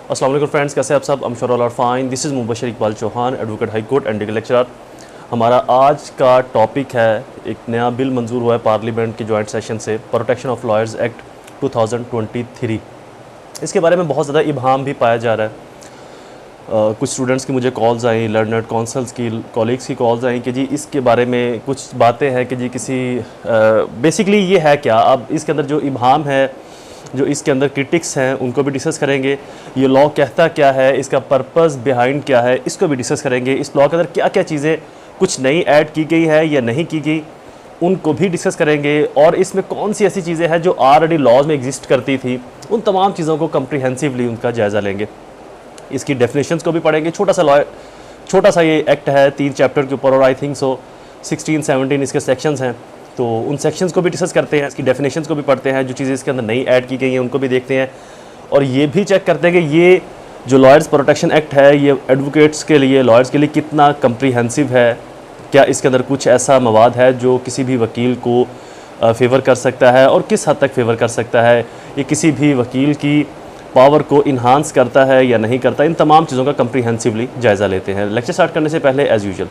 अस्सलाम वालेकुम फ्रेंड्स, कैसे आप सब? I'm sure all are fine. This is Mubashar Iqbal Chauhan, advocate high court and legal lecturer. हमारा आज का टॉपिक है, एक नया बिल मंजूर हुआ है पार्लियामेंट के जॉइंट सेशन से, प्रोटेक्शन ऑफ लॉयर्स एक्ट 2023। इसके बारे में बहुत ज़्यादा इबहाम भी पाया जा रहा है। कुछ स्टूडेंट्स की मुझे कॉल्स आई, लर्नर्ड काउंसल्स की, कॉलीग्स की कॉल्स आई कि जी इसके बारे में कुछ बातें हैं कि जी किसी बेसिकली ये है क्या। अब इसके अंदर जो इबहाम है, जो इसके अंदर क्रिटिक्स हैं, उनको भी डिस्कस करेंगे। ये लॉ कहता क्या है, इसका पर्पस बिहाइंड क्या है, इसको भी डिस्कस करेंगे। इस लॉ के अंदर क्या क्या चीज़ें कुछ नई ऐड की गई है या नहीं की गई, उनको भी डिस्कस करेंगे। और इसमें कौन सी ऐसी चीज़ें हैं जो ऑलरेडी लॉज में एग्जिस्ट करती थी, उन तमाम चीज़ों को कम्प्रीहेंसिवली उनका जायज़ा लेंगे। इसकी डेफिनेशंस को भी पढ़ेंगे। छोटा सा ये एक्ट है 3 चैप्टर के ऊपर, और आई थिंक सो 16-17 इसके सेक्शंस हैं, तो उन सेक्शंस को भी डिस्कस करते हैं। इसकी डेफिनेशंस को भी पढ़ते हैं, जो चीज़ें इसके अंदर नई ऐड की गई हैं उनको भी देखते हैं। और ये भी चेक करते हैं कि ये जो लॉयर्स प्रोटेक्शन एक्ट है, ये एडवोकेट्स के लिए, लॉयर्स के लिए कितना कम्प्रीहेंसिव है। क्या इसके अंदर कुछ ऐसा मवाद है जो किसी भी वकील को फेवर कर सकता है, और किस हद तक फेवर कर सकता है, ये किसी भी वकील की पावर को इन्हांस करता है या नहीं करता। इन तमाम चीज़ों का कम्प्रीहेंसिवली जायज़ा लेते हैं। लेक्चर स्टार्ट करने से पहले एज़ यूजुअल,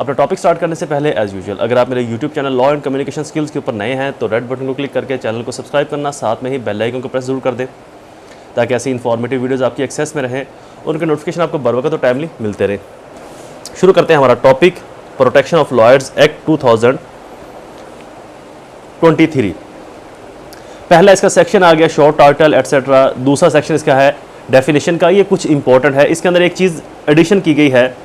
अपना टॉपिक स्टार्ट करने से पहले एज़ यूजुअल, अगर आप मेरे YouTube channel law and communication skills के ऊपर नए हैं तो रेड बटन को क्लिक करके चैनल को सब्सक्राइब करना, साथ में ही बेल आइकन को प्रेस जरूर कर दें, ताकि ऐसी इन्फॉर्मेटिव वीडियोज़ आपकी एक्सेस में रहें और उनके नोटिफिकेशन आपको बर वक्त तो टाइमली मिलते रहें। शुरू करते हैं हमारा topic, protection of lawyers act 2023। पहला इसका सेक्शन आ गया शॉर्ट टाइटल एटसेट्रा। दूसरा सेक्शन इसका है डेफिनेशन का। ये कुछ इंपॉर्टेंट है, इसके अंदर एक चीज़ एडिशन की गई है,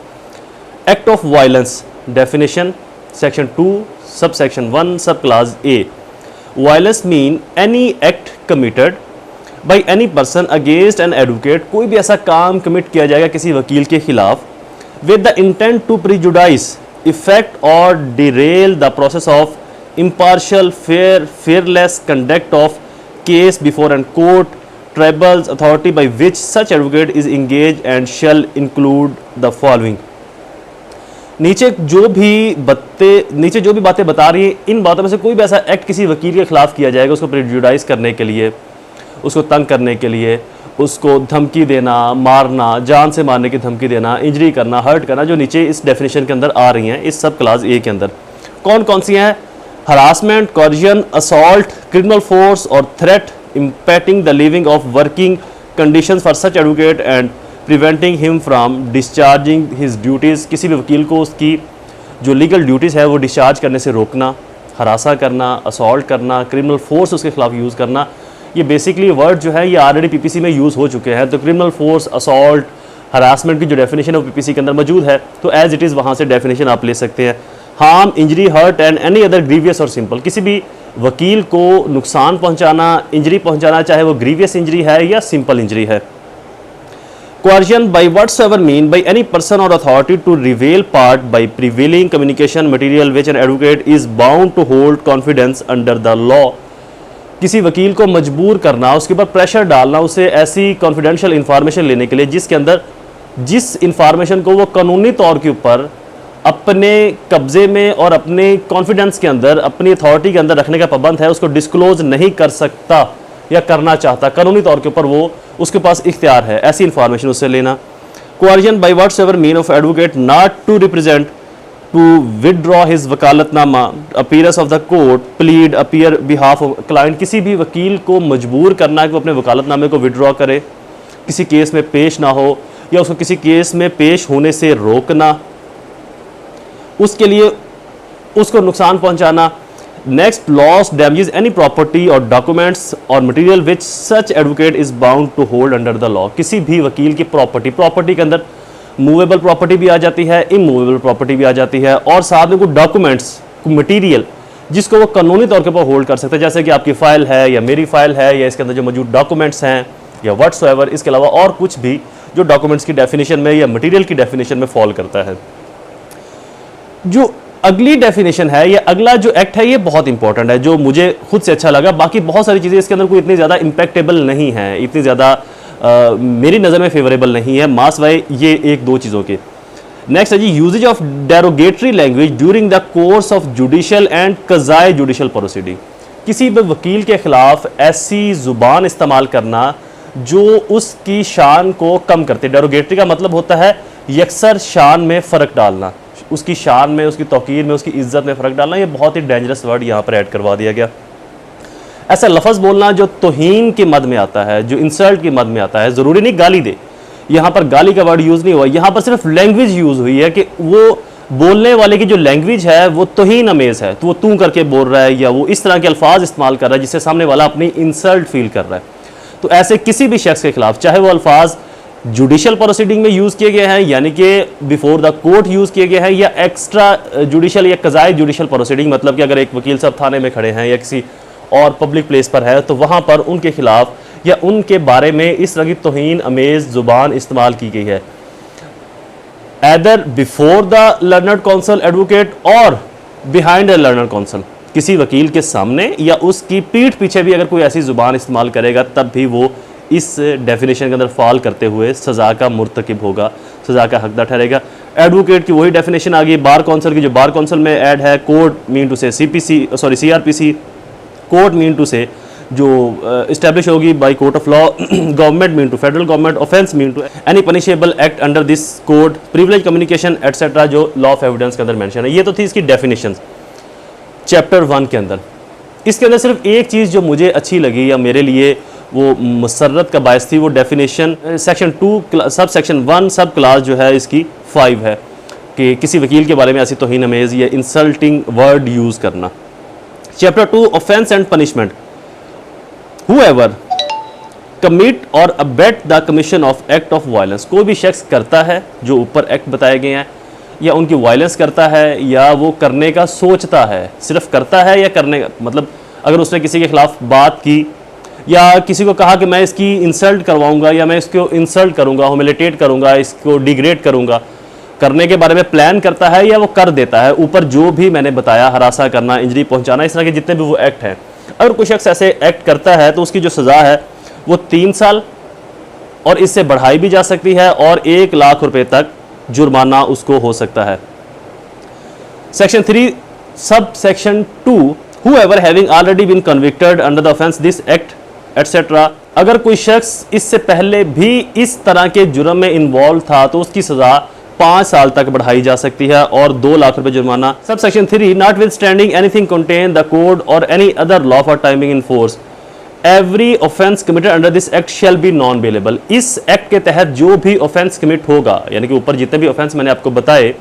act of violence definition, section 2 sub section 1 सब class A. Violence mean any act committed by any person against an advocate. कोई भी ऐसा काम कमिट किया जाएगा किसी वकील के खिलाफ with the intent to prejudice, effect और derail the process of impartial, fearless conduct of case before a court, tribunals, authority by which such advocate is engaged and shall include the following। नीचे जो भी बातें बता रही हैं, इन बातों में से कोई भी ऐसा एक्ट किसी वकील के खिलाफ किया जाएगा उसको प्रिजुडाइज करने के लिए, उसको तंग करने के लिए, उसको धमकी देना, मारना, जान से मारने की धमकी देना, इंजरी करना, हर्ट करना, जो नीचे इस डेफिनेशन के अंदर आ रही हैं इस सब क्लास ए के अंदर। कौन कौन सी हैं? हरासमेंट, कॉर्जन, असॉल्ट, क्रिमिनल फोर्स और threat impacting the living of working conditions for such advocate and preventing him from discharging his duties. किसी भी वकील को उसकी जो लीगल ड्यूटीज़ है वो डिस्चार्ज करने से रोकना, हरासा करना, असॉल्ट करना, क्रिमिनल फोर्स उसके खिलाफ यूज़ करना। ये बेसिकली वर्ड जो है ये ऑलरेडी पीपीसी में यूज़ हो चुके हैं। तो क्रिमिनल फोर्स, असॉल्ट, हरासमेंट की जो डेफिनेशन है वो पीपीसी के अंदर मौजूद है, तो एज इट इज़ वहाँ से डेफिनेशन आप ले सकते हैं। Harm, injury, hurt and any other grievous और सिंपल। किसी भी वकील को नुकसान पहुंचाना, इंजरी पहुंचाना, चाहे वो ग्रीवियस इंजरी है या सिंपल इंजरी है। Coercion by whatsoever mean by any person or authority to reveal part by prevailing communication material which an advocate is bound to hold confidence under the law। किसी वकील को मजबूर करना, उसके ऊपर प्रेशर डालना, उसे ऐसी कॉन्फिडेंशियल इंफॉर्मेशन लेने के लिए जिसके अंदर जिस इंफॉर्मेशन को वो कानूनी तौर के ऊपर अपने कब्जे में और अपने कॉन्फिडेंस के अंदर, अपनी अथॉरिटी के अंदर रखने का पाबंद है, उसको डिस्क्लोज नहीं कर सकता या करना चाहता, कानूनी तौर के ऊपर वो उसके पास इख्तियार है ऐसी इंफॉर्मेशन उससे लेना। Coercion by whatsoever mean of advocate not to represent, to withdraw his वकालतनामा, appearance of the court, plead, appear behalf of client. किसी भी वकील को मजबूर करना कि वो अपने वकालतनामे को विदड्रॉ करे, किसी केस में पेश ना हो या उसको किसी केस में पेश होने से रोकना, उसके लिए उसको नुकसान पहुंचाना। Next, loss, damages any property और डॉक्यूमेंट्स और material which such advocate is bound to hold under the law. किसी भी वकील की प्रॉपर्टी के अंदर मूवेबल प्रॉपर्टी भी आ जाती है, इमूवेबल प्रॉपर्टी भी आ जाती है, और साथ में कुछ डॉक्यूमेंट्स, मटेरियल जिसको वो कानूनी तौर के ऊपर होल्ड कर सकते हैं, जैसे कि आपकी फ़ाइल है या मेरी फ़ाइल है या इसके अंदर जो मौजूद डॉक्यूमेंट्स हैं या व्हाट्सएवर। इसके अलावा और कुछ भी जो डॉक्यूमेंट्स की डेफिनेशन में या मटेरियल की डेफिनेशन में फॉल करता है। जो अगली डेफिनेशन है, ये अगला जो एक्ट है, ये बहुत इंपॉर्टेंट है, जो मुझे खुद से अच्छा लगा। बाकी बहुत सारी चीज़ें इसके अंदर कोई इतनी ज़्यादा इम्पैक्टेबल नहीं है, इतनी ज़्यादा मेरी नज़र में फेवरेबल नहीं है, मास वाई ये एक दो चीज़ों के। नेक्स्ट है जी, usages of derogatory language during the course of judicial and quasi judicial proceeding. किसी भी वकील के खिलाफ ऐसी ज़ुबान इस्तेमाल करना जो उसकी शान को कम करते। डेरोगेटरी का मतलब होता है यकसर शान में फ़र्क डालना, उसकी शान में, उसकी तौकीर में, उसकी इज्जत में फ़र्क डालना। ये बहुत ही डेंजरस वर्ड यहाँ पर ऐड करवा दिया गया। ऐसा लफ्ज़ बोलना जो तौहीन के मद में आता है, जो इंसल्ट के मद में आता है, ज़रूरी नहीं गाली दे, यहाँ पर गाली का वर्ड यूज़ नहीं हुआ, यहाँ पर सिर्फ लैंग्वेज यूज़ हुई है कि वो बोलने वाले की जो लैंग्वेज है वो तौहीन अमेज़ है, तो वो तू करके बोल रहा है या वो इस तरह के अल्फाज इस्तेमाल कर रहा है जिससे सामने वाला अपनी इंसल्ट फील कर रहा है। तो ऐसे किसी भी शख्स के खिलाफ, चाहे वो अल्फाज जुडिशल प्रोसीडिंग में यूज़ किए गए हैं, यानी कि बिफोर द कोर्ट यूज़ किए गए हैं, या एक्स्ट्रा जुडिशल या कज़ाई जुडिशल प्रोसीडिंग, मतलब कि अगर एक वकील साहब थाने में खड़े हैं या किसी और पब्लिक प्लेस पर है तो वहाँ पर उनके खिलाफ या उनके बारे में इस तरह की तौहीन अमेज़ ज़ुबान इस्तेमाल की गई है, either before the learned council advocate और बिहाइंड द लर्नर्ड काउंसिल, किसी वकील के सामने या उसकी पीठ पीछे भी अगर कोई ऐसी ज़ुबान इस्तेमाल करेगा तब भी वो इस डेफिनेशन के अंदर फॉल करते हुए सज़ा का मुर्तकिब होगा, सज़ा का हकदार ठहरेगा। एडवोकेट की वही डेफिनेशन आ गई, बार काउंसिल की जो बार काउंसिल में ऐड है, court mean to say CRPC, court mean to say जो इस्टेब्लिश होगी by court of law, government mean to federal government, offence mean to any punishable act under this code, privilege communication etcetera, जो law of evidence के अंदर mention है। ये तो थी इसकी डेफिनेशंस चैप्टर 1 के अंदर। इसके अंदर सिर्फ एक चीज़ जो मुझे अच्छी लगी या मेरे लिए वो मुसर्रत का बायस थी, वो डेफिनेशन सेक्शन 2 सब सेक्शन 1 सब क्लास जो है इसकी 5 है कि किसी वकील के बारे में ऐसी तौहीन अमेज़ या इंसल्टिंग वर्ड यूज़ करना। Chapter 2 offence and punishment, whoever commit or abet the commission of act of violence, कोई भी शख्स करता है जो ऊपर एक्ट बताए गए हैं या उनकी वायलेंस करता है या वो करने का सोचता है, सिर्फ करता है या करने का मतलब अगर उसने किसी के खिलाफ बात की या किसी को कहा कि मैं इसकी इंसल्ट करवाऊंगा या मैं इसको इंसल्ट करूंगा, ह्यूमिलिटेट करूंगा, इसको डिग्रेड करूंगा, करने के बारे में प्लान करता है या वो कर देता है, ऊपर जो भी मैंने बताया, हरासा करना, इंजरी पहुंचाना, इस तरह के जितने भी वो एक्ट हैं, अगर कोई शख्स ऐसे एक्ट करता है तो उसकी जो सज़ा है वो 3 साल और इससे बढ़ाई भी जा सकती है और 1 लाख रुपए तक जुर्माना उसको हो सकता है। Section 3 sub section 2, whoever having already been convicted under the offense this act etc, अगर कोई शख्स इससे पहले भी इस तरह के जुर्म में इन्वॉल्व था तो उसकी सज़ा 5 साल तक बढ़ाई जा सकती है और 2 लाख रुपए जुर्माना। Sub section 3 notwithstanding anything contain the code और any other law for timing in force, every offence committed under this act shall be non bailable. इस एक्ट के तहत जो भी ऑफेंस कमिट होगा, यानी कि ऊपर जितने भी ऑफेंस मैंने आपको बताए,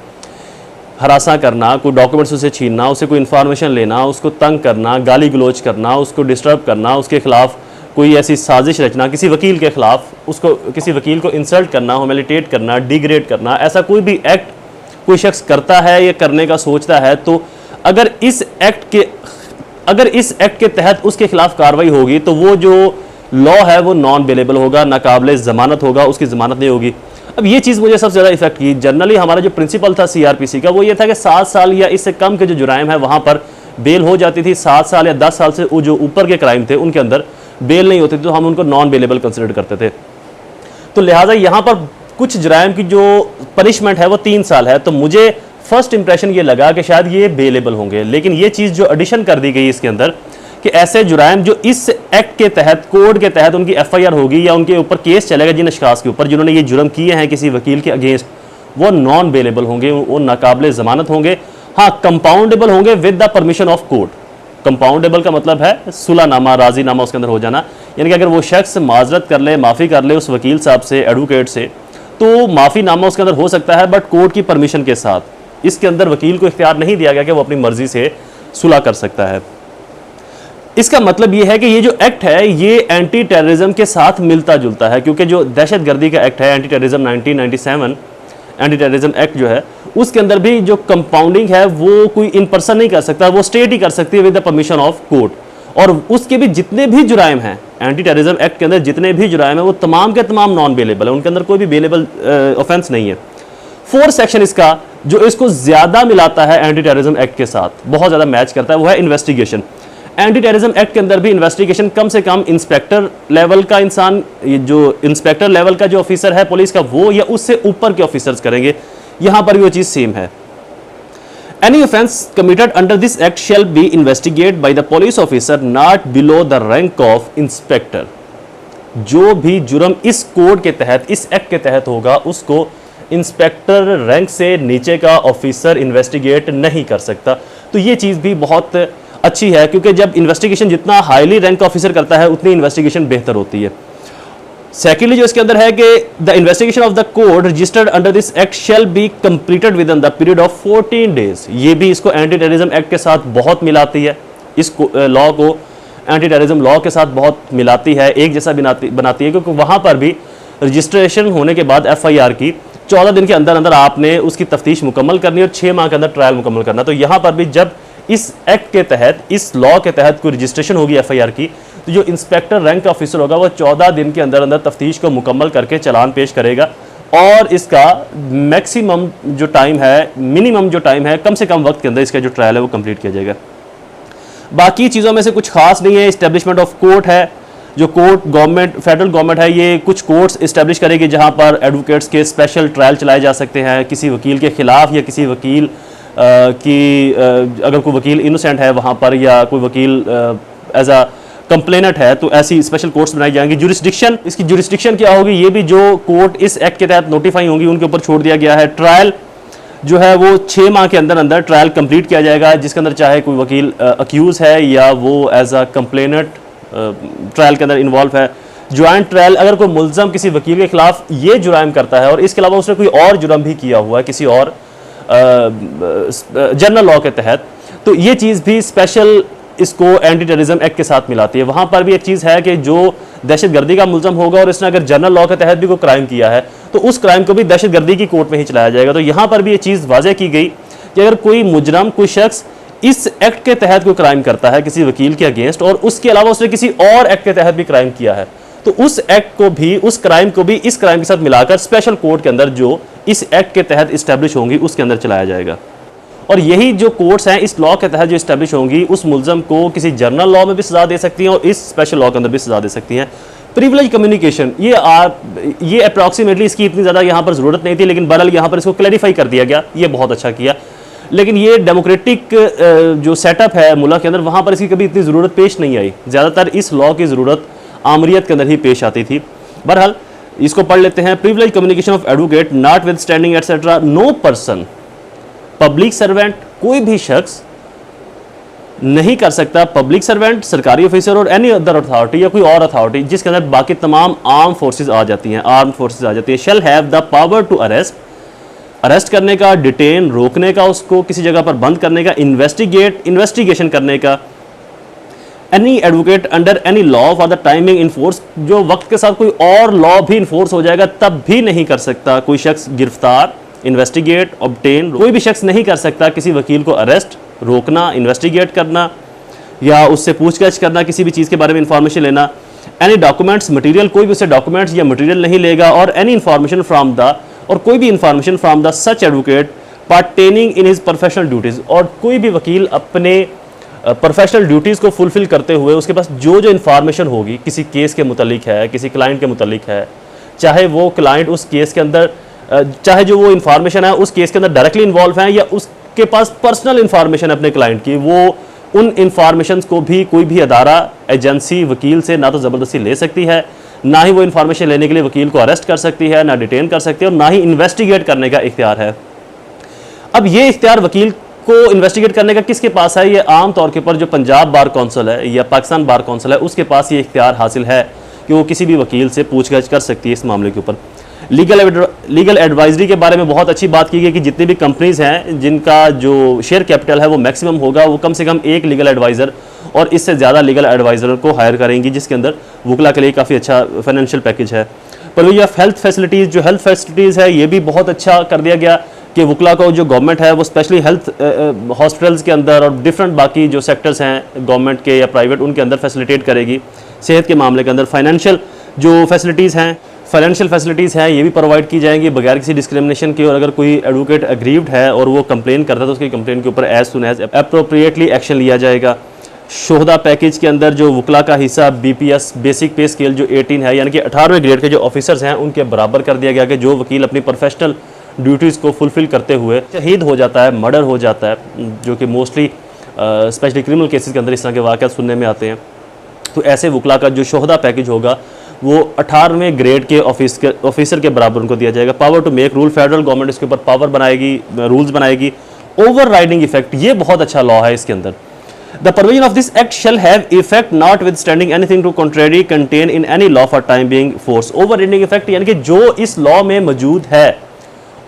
हरासा करना, कोई डॉक्यूमेंट्स उसे छीनना, उसे कोई इन्फॉर्मेशन लेना, उसको तंग करना, गाली गलोच करना, उसको डिस्टर्ब करना, उसके खिलाफ कोई ऐसी साजिश रचना, किसी वकील के खिलाफ उसको किसी वकील को इंसल्ट करना, ह्यूमिलिटेट करना, डिग्रेड करना, ऐसा कोई भी एक्ट कोई शख्स करता है या करने का सोचता है तो अगर इस एक्ट के तहत उसके खिलाफ कार्रवाई होगी तो वो जो लॉ है वो नॉन बेलेबल होगा, नाकाबिले ज़मानत होगा, उसकी ज़मानत नहीं होगी। अब ये चीज़ मुझे सबसे ज़्यादा इफेक्ट की। जनरली हमारा जो प्रिंसिपल था CRPC का वो ये था कि 7 साल या इससे कम के जो जुराइम है वहाँ पर बेल हो जाती थी, 7 साल या 10 साल से वो जो ऊपर के क्राइम थे उनके अंदर बेल नहीं होती थी, तो हम उनको नॉन बेलेबल कंसिडर करते थे। तो लिहाजा यहाँ पर कुछ जुराइम की जो पनिशमेंट है वो 3 साल है, तो मुझे फर्स्ट इंप्रेशन ये लगा कि शायद ये बेलेबल होंगे, लेकिन ये चीज़ जो एडिशन कर दी गई इसके अंदर कि ऐसे जुराइम जो इस एक्ट के तहत, कोड के तहत उनकी FIR होगी या उनके ऊपर केस चलेगा जिन अशखास के ऊपर जिन्होंने ये जुर्म किए हैं किसी वकील के अगेंस्ट, वो नॉन बेलेबल होंगे, वो नाकाबिले ज़मानत होंगे। हाँ, कंपाउंडेबल होंगे with the permission of court. Compoundable का मतलब है सुलहनामा, राजीनामा उसके अंदर हो जाना, यानी कि अगर वो शख्स माजरत कर ले, माफ़ी कर ले उस वकील साहब से, एडवोकेट से, तो माफ़ी नामा उसके अंदर हो सकता है, बट कोर्ट की परमिशन के साथ। इसके अंदर वकील को इख्तियार नहीं दिया गया कि वो अपनी मर्जी से सुलह कर सकता है। इसका मतलब ये है कि ये जो एक्ट है ये एंटी टेररिज्म के साथ मिलता जुलता है, क्योंकि जो दहशत गर्दी का एक्ट है anti terrorism 1997 anti terrorism act जो है, उसके अंदर भी जो कंपाउंडिंग है वो कोई इन पर्सन नहीं कर सकता, वो स्टेट ही कर सकती है with the permission of court. और उसके भी जितने भी जुराइम हैं एंटी टेररिज्म एक्ट के अंदर, जितने भी जुराइम है वो तमाम के तमाम नॉन बेलेबल है, उनके अंदर कोई भी बेलेबल ऑफेंस नहीं है। 4th सेक्शन इसका जो इसको ज्यादा मिलाता है एंटी टेररिज्म एक्ट के साथ, बहुत ज्यादा मैच करता है, वो है इन्वेस्टिगेशन। एंटी टेररिज्म एक्ट के अंदर भी इन्वेस्टिगेशन कम से कम इंस्पेक्टर लेवल का इंसान, जो इंस्पेक्टर लेवल का जो ऑफिसर है पुलिस का, वो या उससे ऊपर के ऑफिसर्स करेंगे। यहां पर भी वो चीज सेम है। Any offence committed under this act shall be investigated by the police officer not below the rank of inspector. जो भी जुर्म इस कोड के तहत, इस एक्ट के तहत होगा, उसको इंस्पेक्टर रैंक से नीचे का ऑफिसर इन्वेस्टिगेट नहीं कर सकता। तो ये चीज़ भी बहुत अच्छी है, क्योंकि जब इन्वेस्टिगेशन जितना हाईली रैंक ऑफिसर करता है उतनी इन्वेस्टिगेशन बेहतर होती है। सेकेंडली जो इसके अंदर है कि the investigation of the code registered under this act shall be completed with in the period of 14 days. ये भी इसको एंटी टेररिज्म एक्ट के साथ बहुत मिलाती है, इस लॉ को एंटी टेररिज्म लॉ के साथ बहुत मिलाती है, एक जैसा बनाती है, क्योंकि वहाँ पर भी रजिस्ट्रेशन होने के बाद FIR की 14 दिन के अंदर अंदर आपने उसकी तफ्तीश मुकम्मल करनी है और 6 माह के अंदर ट्रायल मुकम्मल करना। तो यहाँ पर भी जब इस एक्ट के तहत, इस लॉ के तहत कोई रजिस्ट्रेशन होगी FIR की, तो जो इंस्पेक्टर रैंक ऑफिसर होगा वो 14 दिन के अंदर अंदर तफ्तीश को मुकम्मल करके चालान पेश करेगा और इसका मैक्सिमम जो टाइम है, मिनिमम जो टाइम है, कम से कम वक्त के अंदर इसका जो ट्रायल है वो कंप्लीट किया जाएगा। बाकी चीज़ों में से कुछ खास नहीं है। इस्टेब्लिशमेंट ऑफ कोर्ट है, जो कोर्ट गवर्नमेंट, फेडरल गवर्नमेंट है, ये कुछ कोर्ट्स इस्टेब्लिश करेगी जहाँ पर एडवोकेट्स के स्पेशल ट्रायल चलाए जा सकते हैं किसी वकील के खिलाफ, या किसी वकील अगर कोई वकील इनोसेंट है वहाँ पर, या कोई वकील एज अ कंप्लेनेंट है, तो ऐसी स्पेशल कोर्ट्स बनाई जाएंगी। जुरिस्डिक्शन, इसकी जुरिस्डिक्शन क्या होगी, ये भी जो कोर्ट इस एक्ट के तहत नोटिफाई होंगी उनके ऊपर छोड़ दिया गया है। ट्रायल जो है वो 6 माह के अंदर अंदर ट्रायल कंप्लीट किया जाएगा, जिसके अंदर चाहे कोई वकील अक्यूज है या वो एज अ कंप्लेनेंट ट्रायल के अंदर इन्वॉल्व है। ज्वाइंट ट्रायल, अगर कोई मुल्ज़म किसी वकील के खिलाफ ये जुर्म करता है और इसके अलावा उसने कोई और जुर्म भी किया हुआ है किसी और जनरल लॉ के तहत, तो ये चीज़ भी स्पेशल इसको एंटी टेररिज्म एक्ट के साथ मिलाती है। वहाँ पर भी एक चीज़ है कि जो दहशतगर्दी का मुल्ज़म होगा और इसने अगर जनरल लॉ के तहत भी कोई क्राइम किया है तो उस क्राइम को भी दहशतगर्दी की कोर्ट में ही चलाया जाएगा। तो यहाँ पर भी ये चीज़ वाज़ेह की गई कि अगर कोई मुजरम, कोई शख्स इस एक्ट के तहत कोई क्राइम करता है किसी वकील के अगेंस्ट और उसके अलावा उसने किसी और एक्ट के तहत भी क्राइम किया है, तो उस एक्ट को भी, उस क्राइम को भी इस क्राइम के साथ मिलाकर स्पेशल कोर्ट के अंदर जो इस एक्ट के तहत इस्टेब्लिश होंगी उसके अंदर चलाया जाएगा। और यही जो कोर्ट्स हैं इस लॉ के तहत जो इस्टेब्लिश होंगी, उस मुल्ज़म को किसी जनरल लॉ में भी सज़ा दे सकती हैं और इस स्पेशल लॉ के अंदर भी सज़ा दे सकती हैं। प्रिविलेज कम्युनिकेशन, ये अप्रॉक्सीमेटली इसकी इतनी ज़्यादा यहाँ पर ज़रूरत नहीं थी, लेकिन बहरहाल यहाँ पर इसको क्लैरिफाई कर दिया गया, ये बहुत अच्छा किया। लेकिन ये डेमोक्रेटिक जो सेटअप है मुल्क के अंदर, वहाँ पर इसकी कभी इतनी ज़रूरत पेश नहीं आई। ज़्यादातर इस लॉ की ज़रूरत आमरीत के अंदर ही पेश आती थी। बहरहाल इसको पढ़ लेते हैं। Privilege communication of advocate notwithstanding etcetera, no person, public servant, कोई भी शख्स नहीं कर सकता, पब्लिक सर्वेंट, सरकारी ऑफिसर और एनी अदर अथॉरिटी या कोई और अथॉरिटी जिसके अंदर बाकी तमाम आर्म फोर्सेज आ जाती हैं, आर्म फोर्सेज आ जाती है, shall have the power to arrest करने का, डिटेन, रोकने का, उसको किसी जगह पर बंद करने का, इन्वेस्टिगेशन करने का, any advocate under any law for the timing enforce, जो वक्त के साथ कोई और लॉ भी इन्फोर्स हो जाएगा तब भी नहीं कर सकता कोई शख्स गिरफ्तार, इन्वेस्टिगेट, ऑब्टेन, कोई भी शख्स नहीं कर सकता किसी वकील को अरेस्ट, रोकना, इन्वेस्टिगेट करना या उससे पूछताछ करना, किसी भी चीज़ के बारे में इंफॉर्मेशन लेना। एनी डॉक्यूमेंट्स, मटेरियल, कोई भी उससे डॉक्यूमेंट्स या मटेरियल नहीं लेगा, और एनी इन्फॉर्मेशन फ्रॉम द, और कोई भी information from the such advocate partitioning in his professional duties, और कोई भी वकील अपने प्रोफेशनल ड्यूटीज़ को फुलफिल करते हुए उसके पास जो इन्फॉर्मेशन होगी किसी केस के मुतल्लिक है, किसी क्लाइंट के मुतल्लिक है, चाहे वो क्लाइंट उस केस के अंदर, चाहे जो वो इन्फॉर्मेशन है उस केस के अंदर डायरेक्टली इन्वॉल्व है या उसके पास पर्सनल इन्फॉर्मेशन है अपने क्लाइंट की, वो उन इन्फॉर्मेशन को भी कोई भी अदारा, एजेंसी वकील से ना तो ज़बरदस्ती ले सकती है, ना ही वो इन्फॉर्मेशन लेने के लिए वकील को अरेस्ट कर सकती है, ना डिटेन कर सकती है, और ना ही इन्वेस्टिगेट करने का इख्तियार है। अब ये इख्तियार वकील को इन्वेस्टिगेट करने का किसके पास है? ये आम तौर के ऊपर जो पंजाब बार कौंसिल है या पाकिस्तान बार कौंसिल है उसके पास ये इख्तियार हासिल है कि वो किसी भी वकील से पूछताछ कर सकती है इस मामले के ऊपर। लीगल एडवाइजरी के बारे में बहुत अच्छी बात की गई कि जितनी भी कंपनीज़ हैं जिनका जो शेयर कैपिटल है वो मैक्सिमम होगा, वो कम से कम एक लीगल एडवाइज़र और इससे ज़्यादा लीगल एडवाइज़र को हायर करेंगी, जिसके अंदर वकला के लिए काफ़ी अच्छा फाइनेंशियल पैकेज है। प्रोविजन ऑफ हेल्थ फैसिलिटीज़, जो हेल्थ फैसिलिटीज़ है ये भी बहुत अच्छा कर दिया गया कि वकला को जो गवर्नमेंट है वो स्पेशली हेल्थ हॉस्पिटल्स के अंदर और डिफरेंट बाकी जो सेक्टर्स हैं गवर्नमेंट के या प्राइवेट उनके अंदर फैसिलिटेट करेगी सेहत के मामले के अंदर। फाइनेंशियल जो फैसिलिटीज़ हैं ये भी प्रोवाइड की जाएंगी बगैर किसी डिस्क्रिमिनेशन के, और अगर कोई एडवोकेट अग्रीव्ड है और वो कंप्लेन करता है तो उसकी कंप्लेन के ऊपर as soon as appropriately action लिया जाएगा। शोहदा पैकेज के अंदर जो वकला का हिस्सा BPS बेसिक पे स्केल जो 18 है यानी कि 18वें ग्रेड के जो ऑफिसर्स हैं उनके बराबर कर दिया गया कि जो वकील अपनी प्रोफेशनल ड्यूटीज़ को फुलफिल करते हुए शहीद हो जाता है, मर्डर हो जाता है, जो कि मोस्टली स्पेशली क्रिमिनल केसेस के अंदर इस तरह के वाक़यात सुनने में आते हैं, तो ऐसे वकला का जो शोहदा पैकेज होगा वो 18वें ग्रेड के ऑफिसर के बराबर उनको दिया जाएगा। Power to make rule, federal government इसके ऊपर पावर बनाएगी, रूल्स बनाएगी। ओवर राइडिंग इफेक्ट, ये बहुत अच्छा लॉ है इसके अंदर। The provision of this act shall have effect notwithstanding anything to contrary contain in any law for time being force. Overriding effect यानी कि जो इस लॉ में मौजूद है,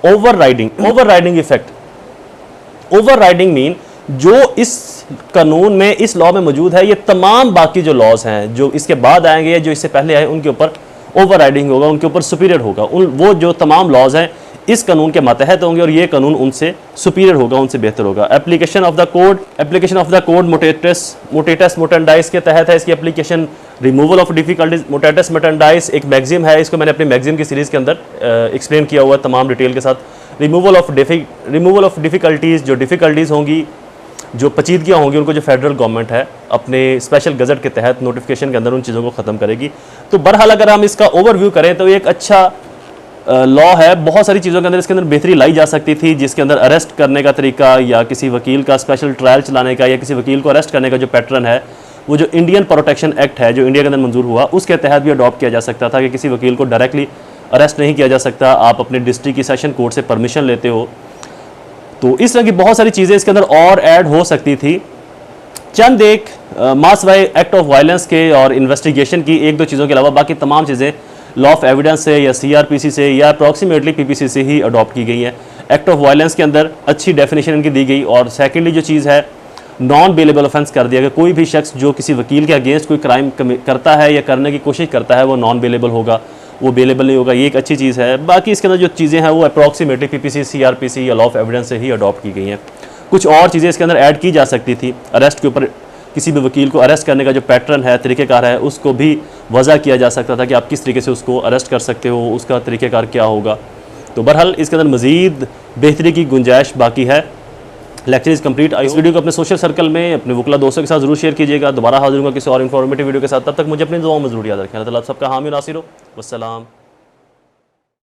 overriding effect. Overriding mean जो इस कानून में, इस लॉ में मौजूद है, ये तमाम बाकी जो लॉज हैं जो इसके बाद आएंगे या जो इससे पहले आए, उनके ऊपर ओवर राइडिंग होगा, उनके ऊपर सुपीरियर होगा। वो जो तमाम लॉज हैं इस कानून के मातहत होंगे और ये कानून उनसे सुपीरियर होगा, उनसे बेहतर होगा। एप्लीकेशन ऑफ द कोड मोटेटस मोटेंडाइज के तहत है इसकी एप्लीकेशन। रिमूवल ऑफ डिफिकल्टीज, मोटेटस मोटेंडाइज एक मैगजीम है, इसको मैंने अपनी मैगजीम की सीरीज़ के अंदर एक्सप्लेन किया हुआ है तमाम डिटेल के साथ। रिमूवल ऑफ डिफिकल्टीज़, जो डिफिकल्टीज़ होंगी, जो पेचीदगियाँ होंगी, उनको जो फेडरल गवर्नमेंट है अपने स्पेशल गजट के तहत नोटिफिकेशन के अंदर उन चीज़ों को ख़त्म करेगी। तो बहरहाल अगर हम इसका ओवरव्यू करें तो ये एक अच्छा लॉ है। बहुत सारी चीज़ों के अंदर इसके अंदर बेहतरी लाई जा सकती थी, जिसके अंदर अरेस्ट करने का तरीका या किसी वकील का स्पेशल ट्रायल चलाने का या किसी वकील को अरेस्ट करने का जो पैटर्न है, वो जो इंडियन प्रोटेक्शन एक्ट है जो इंडिया के अंदर मंजूर हुआ, उसके तहत भी अडॉप्ट किया जा सकता था कि किसी वकील को डायरेक्टली अरेस्ट नहीं किया जा सकता, आप अपने डिस्ट्रिक्ट की सेशन कोर्ट से परमिशन लेते हो। तो इस तरह की बहुत सारी चीज़ें इसके अंदर और ऐड हो सकती थी। चंद एक मास एक्ट ऑफ वायलेंस के और इन्वेस्टिगेशन की एक दो चीज़ों के अलावा बाकी तमाम चीज़ें लॉ ऑफ एविडेंस से या सीआरपीसी से या अप्रॉक्सीमेटली पीपीसी से ही अडॉप्ट की गई है। एक्ट ऑफ वायलेंस के अंदर अच्छी डेफिनेशन इनकी दी गई। और सेकेंडली जो चीज़ है, नॉन बेलेबल ऑफेंस कर दिया कि कोई भी शख्स जो किसी वकील के अगेंस्ट कोई क्राइम करता है या करने की कोशिश करता है वो नॉन बेलेबल होगा, वो बेलेबल नहीं होगा। ये एक अच्छी चीज़ है। बाकी इसके अंदर जो चीज़ें हैं वो अप्रॉक्सीमेटली पीपीसी, सीआरपीसी या लॉ ऑफ एविडेंस से ही अडॉप्ट की गई हैं। कुछ और चीज़ें इसके अंदर ऐड की जा सकती थी। अरेस्ट के ऊपर, किसी भी वकील को अरेस्ट करने का जो पैटर्न है, तरीक़ेकार है, उसको भी वज़ा किया जा सकता था कि आप किस तरीके से उसको अरेस्ट कर सकते हो, उसका तरीक़ेकार क्या होगा। तो बहरहाल इसके अंदर मज़ीद बेहतरी की गुंजाइश बाकी है। Lecture is complete. इस वीडियो को अपने सोशल सर्कल में अपने वकला दोस्तों के साथ जरूर शेयर कीजिएगा। दोबारा हाजिर होगा किसी और इन्फॉर्मेटिव वीडियो के साथ। तब तक मुझे अपनी दुआओं में जरूर याद रखें। अल्लाह ताला सबका हामी नासिर हो। वस्सलाम।